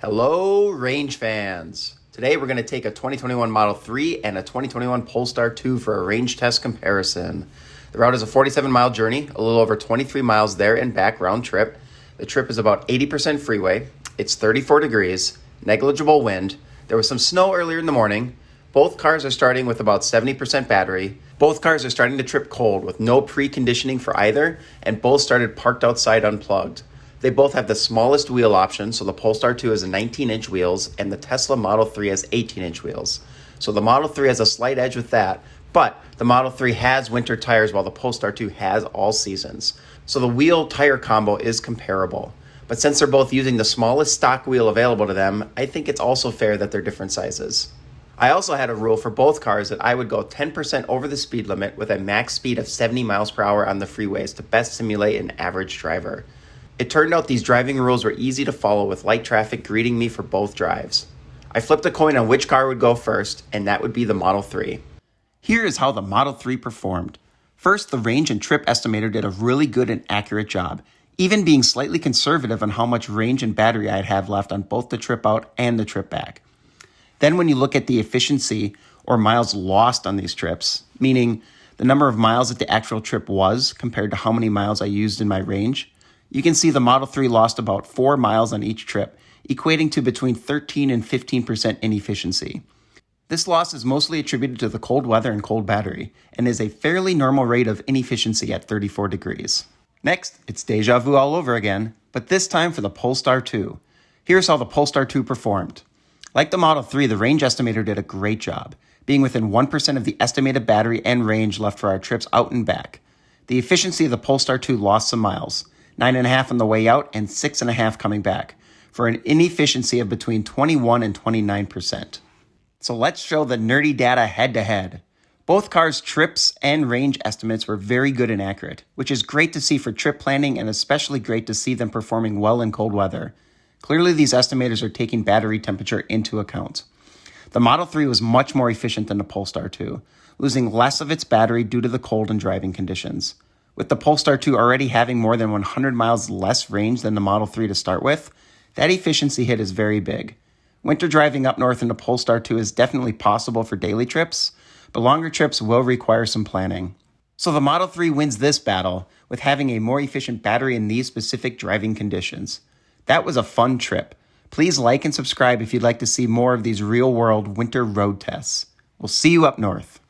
Hello, range fans. Today we're going to take a 2021 Model 3 and a 2021 Polestar 2 for a range test comparison. The route is a 47-mile journey, a little over 23 miles there and back round trip. The trip is about 80% freeway. It's 34 degrees, negligible wind. There was some snow earlier in the morning. Both cars are starting with about 70% battery. Both cars are starting to trip cold with no preconditioning for either, and both started parked outside unplugged. They both have the smallest wheel option, so the Polestar 2 has 19-inch wheels and the Tesla Model 3 has 18-inch wheels. So the Model 3 has a slight edge with that, but the Model 3 has winter tires while the Polestar 2 has all seasons. So the wheel tire combo is comparable. But since they're both using the smallest stock wheel available to them, I think it's also fair that they're different sizes. I also had a rule for both cars that I would go 10% over the speed limit with a max speed of 70 miles per hour on the freeways to best simulate an average driver. It turned out these driving rules were easy to follow with light traffic greeting me for both drives. I flipped a coin on which car would go first, and that would be the Model 3. Here is how the Model 3 performed. First, the range and trip estimator did a really good and accurate job, even being slightly conservative on how much range and battery I'd have left on both the trip out and the trip back. Then when you look at the efficiency or miles lost on these trips, meaning the number of miles that the actual trip was compared to how many miles I used in my range, you can see the Model 3 lost about 4 miles on each trip, equating to between 13 and 15% inefficiency. This loss is mostly attributed to the cold weather and cold battery, and is a fairly normal rate of inefficiency at 34 degrees. Next, it's deja vu all over again, but this time for the Polestar 2. Here's how the Polestar 2 performed. Like the Model 3, the range estimator did a great job, being within 1% of the estimated battery and range left for our trips out and back. The efficiency of the Polestar 2 lost some miles, 9.5 on the way out and 6.5 coming back, for an inefficiency of between 21 and 29%. So let's show the nerdy data head-to-head. Both cars' trips and range estimates were very good and accurate, which is great to see for trip planning and especially great to see them performing well in cold weather. Clearly, these estimators are taking battery temperature into account. The Model 3 was much more efficient than the Polestar 2, losing less of its battery due to the cold and driving conditions. With the Polestar 2 already having more than 100 miles less range than the Model 3 to start with, that efficiency hit is very big. Winter driving up north in the Polestar 2 is definitely possible for daily trips, but longer trips will require some planning. So the Model 3 wins this battle with having a more efficient battery in these specific driving conditions. That was a fun trip. Please like and subscribe if you'd like to see more of these real-world winter road tests. We'll see you up north.